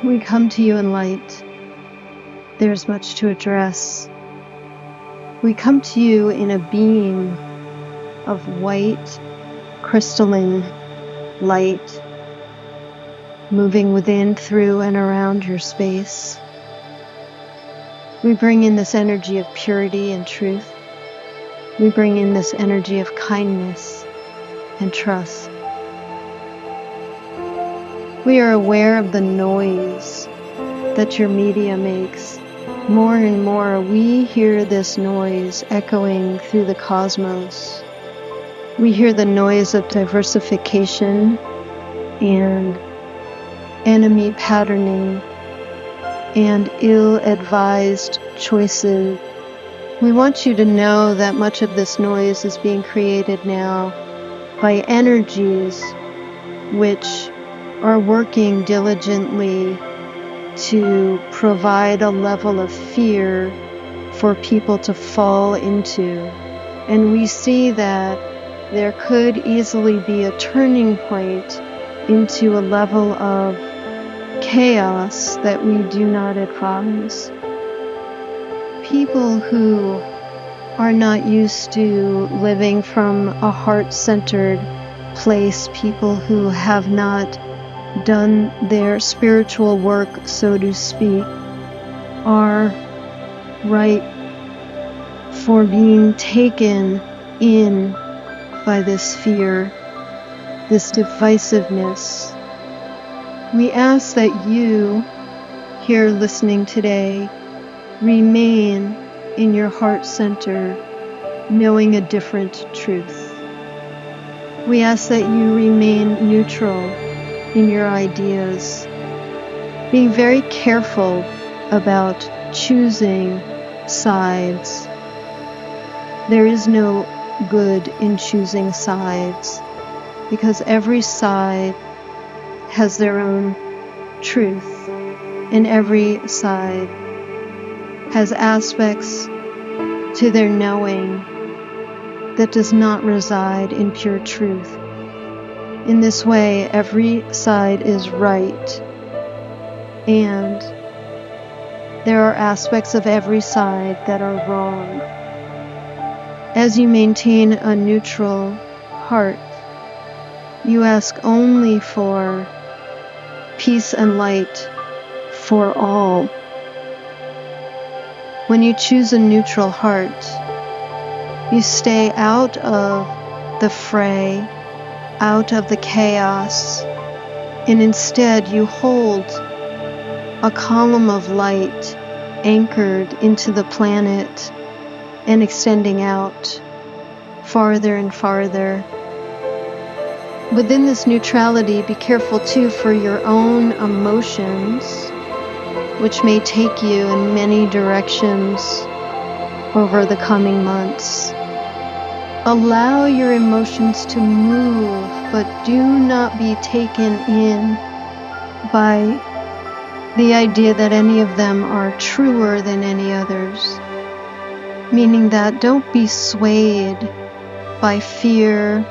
We come to you in light. There's much to address. We come to you in a beam of white, crystalline light, moving within, through, and around your space. We bring in this energy of purity and truth. We bring in this energy of kindness and trust. We are aware of the noise that your media makes. More and more, we hear this noise echoing through the cosmos. We hear the noise of diversification and enemy patterning and ill-advised choices. We want you to know that much of this noise is being created now by energies which are working diligently to provide a level of fear for people to fall into. And we see that there could easily be a turning point into a level of chaos that we do not advise. People who are not used to living from a heart-centered place, people who have not done their spiritual work, so to speak, are ripe for being taken in by this fear, this divisiveness. We ask that you, here listening today, remain in your heart center, knowing a different truth. We ask that you remain neutral in your ideas, being very careful about choosing sides. There is no good in choosing sides, because every side has their own truth, and every side has aspects to their knowing that does not reside in pure truth. In this way, every side is right, and there are aspects of every side that are wrong. As you maintain a neutral heart, you ask only for peace and light for all. When you choose a neutral heart, you stay out of the fray, out of the chaos, and instead you hold a column of light anchored into the planet and extending out farther and farther. Within this neutrality, be careful too for your own emotions, which may take you in many directions over the coming months. Allow your emotions to move, but do not be taken in by the idea that any of them are truer than any others. Meaning that don't be swayed by fear,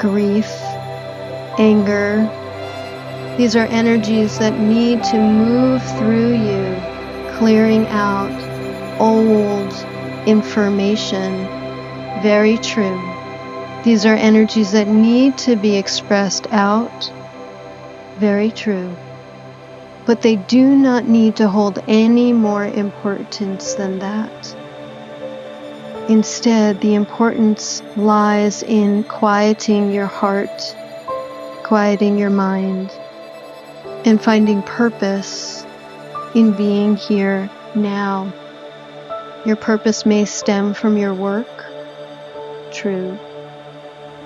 grief, anger. These are energies that need to move through you, clearing out old information. Very true. These are energies that need to be expressed out. Very true. But they do not need to hold any more importance than that. Instead, the importance lies in quieting your heart, quieting your mind, and finding purpose in being here now. Your purpose may stem from your work, true,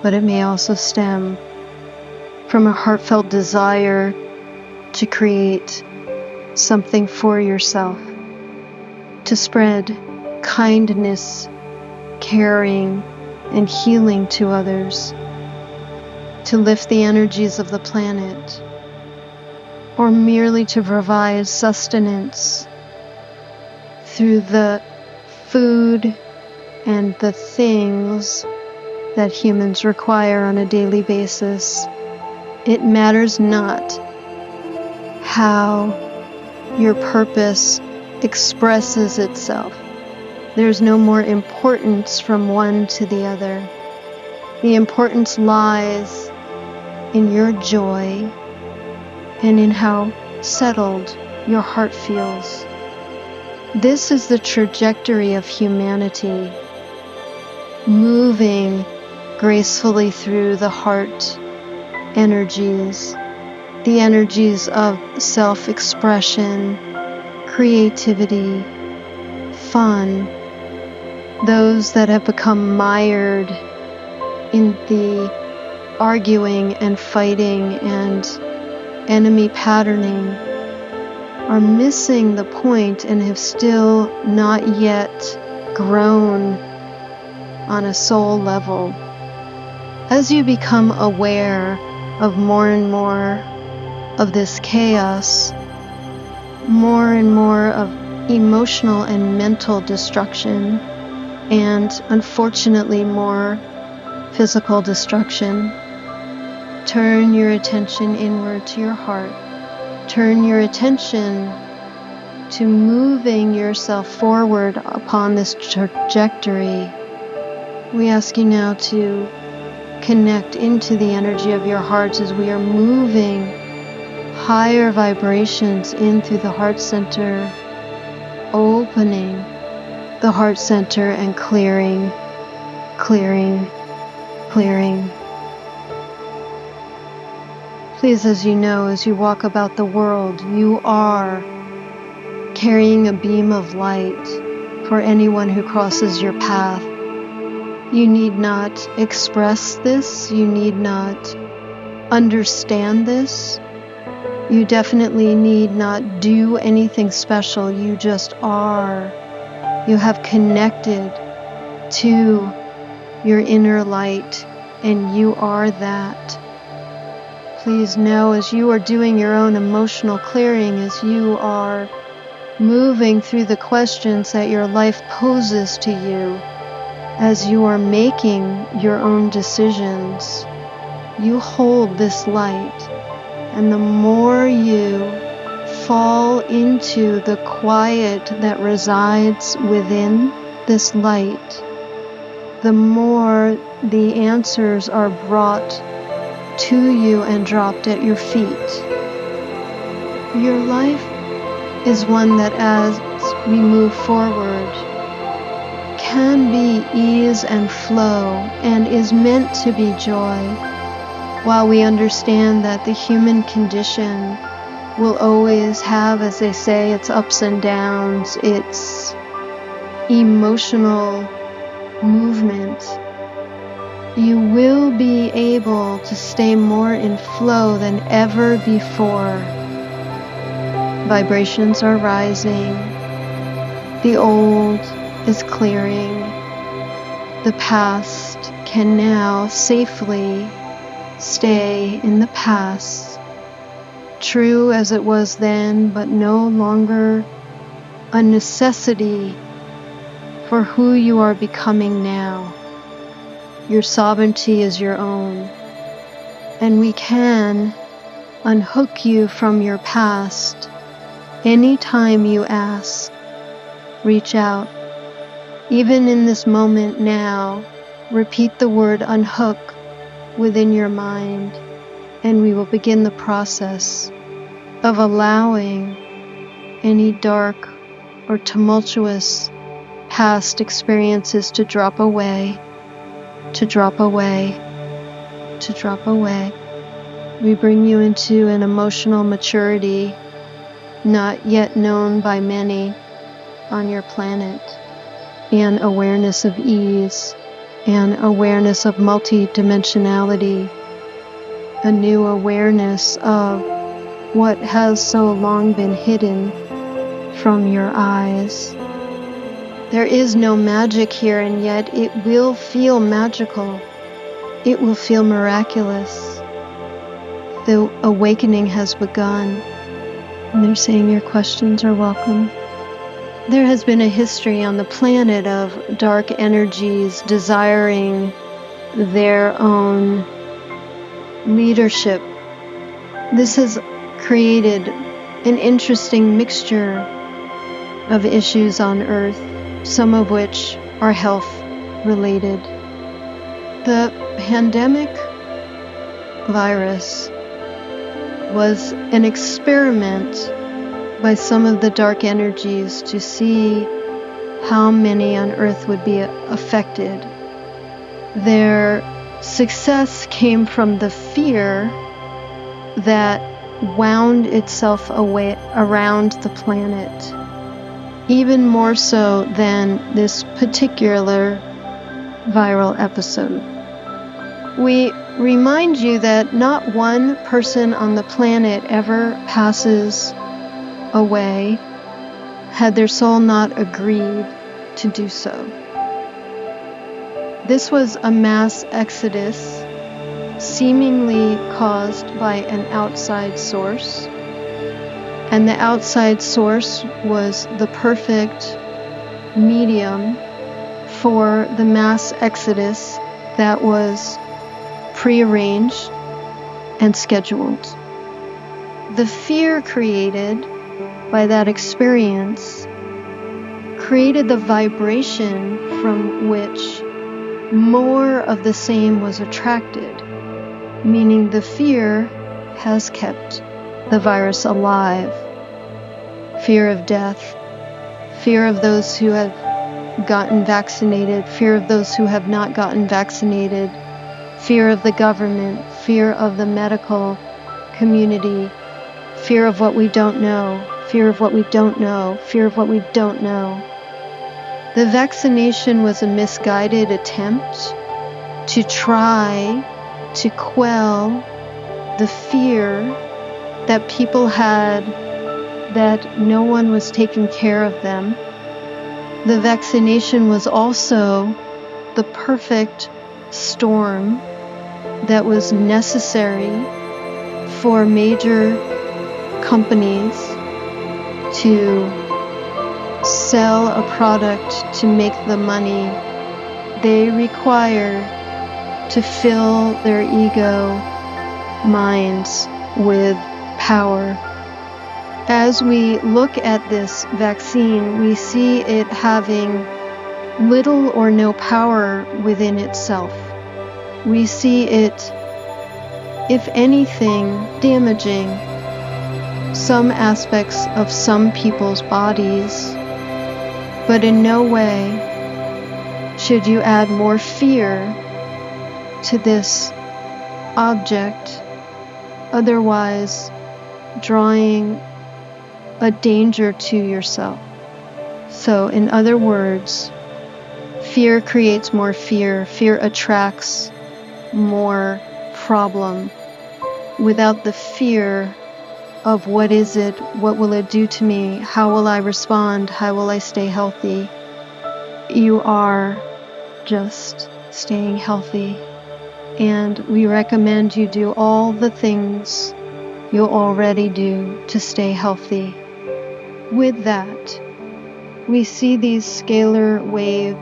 but it may also stem from a heartfelt desire to create something for yourself, to spread kindness, caring, and healing to others, to lift the energies of the planet, or merely to provide sustenance through the food and the things that humans require on a daily basis. It matters not how your purpose expresses itself. There's no more importance from one to the other. The importance lies in your joy and in how settled your heart feels. This is the trajectory of humanity, moving gracefully through the heart energies, the energies of self-expression, creativity, fun, those that have become mired in the arguing and fighting and enemy patterning are missing the point and have still not yet grown on a soul level. As you become aware of more and more of this chaos, more and more of emotional and mental destruction, and unfortunately more physical destruction, turn your attention inward to your heart. Turn your attention to moving yourself forward upon this trajectory. We ask you now to connect into the energy of your heart as we are moving higher vibrations in through the heart center, opening the heart center and clearing. Please, as you know, as you walk about the world, you are carrying a beam of light for anyone who crosses your path. You need not express this. You need not understand this. You definitely need not do anything special. You just are. You have connected to your inner light, and you are that. Please know, as you are doing your own emotional clearing, as you are moving through the questions that your life poses to you, as you are making your own decisions, you hold this light. And the more you fall into the quiet that resides within this light, the more the answers are brought to you and dropped at your feet. Your life is one that, as we move forward, can be ease and flow and is meant to be joy, while we understand that the human condition will always have, as they say, its ups and downs, its emotional movement. You will be able to stay more in flow than ever before. Vibrations are rising. The old is clearing. The past can now safely stay in the past, true as it was then, but no longer a necessity for who you are becoming now. Your sovereignty is your own, and we can unhook you from your past anytime you ask. Reach out. Even in this moment now, repeat the word unhook within your mind, and we will begin the process of allowing any dark or tumultuous past experiences to drop away, to drop away, to drop away. We bring you into an emotional maturity not yet known by many on your planet, and awareness of ease, and awareness of multidimensionality, a new awareness of what has so long been hidden from your eyes. There is no magic here, and yet it will feel magical. It will feel miraculous. The awakening has begun, and they're saying your questions are welcome. There has been a history on the planet of dark energies desiring their own leadership. This has created an interesting mixture of issues on Earth, some of which are health related. The pandemic virus was an experiment by some of the dark energies to see how many on Earth would be affected. Their success came from the fear that wound itself away around the planet, even more so than this particular viral episode. We remind you that not one person on the planet ever passes away had their soul not agreed to do so. This was a mass exodus seemingly caused by an outside source, and the outside source was the perfect medium for the mass exodus that was prearranged and scheduled. The fear created by that experience created the vibration from which more of the same was attracted, meaning the fear has kept the virus alive. Fear of death, fear of those who have gotten vaccinated, fear of those who have not gotten vaccinated, fear of the government, fear of the medical community, fear of what we don't know, fear of what we don't know, fear of what we don't know. The vaccination was a misguided attempt to try to quell the fear that people had that no one was taking care of them. The vaccination was also the perfect storm that was necessary for major companies to sell a product to make the money they require to fill their ego minds with power. As we look at this vaccine, we see it having little or no power within itself. We see it, if anything, damaging some aspects of some people's bodies, but in no way should you add more fear to this object, otherwise drawing a danger to yourself. So, in other words, fear creates more fear. Fear attracts more problem. Without the fear of what is it, what will it do to me, how will I respond, how will I stay healthy, you are just staying healthy. And we recommend you do all the things you already do to stay healthy. With that, we see these scalar wave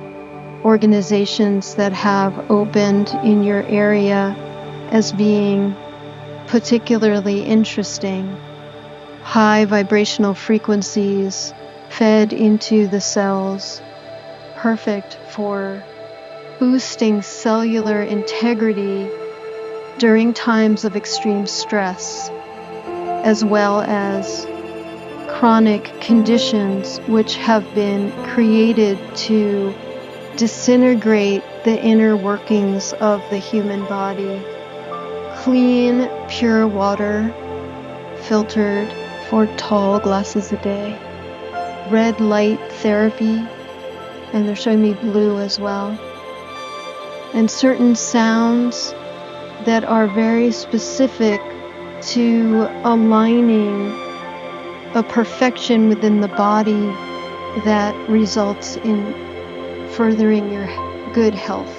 organizations that have opened in your area as being particularly interesting. High vibrational frequencies fed into the cells, perfect for boosting cellular integrity during times of extreme stress, as well as chronic conditions which have been created to disintegrate the inner workings of the human body. Clean, pure water, filtered 4 tall glasses a day. Red light therapy, and they're showing me blue as well. And certain sounds that are very specific to aligning a perfection within the body that results in furthering your good health.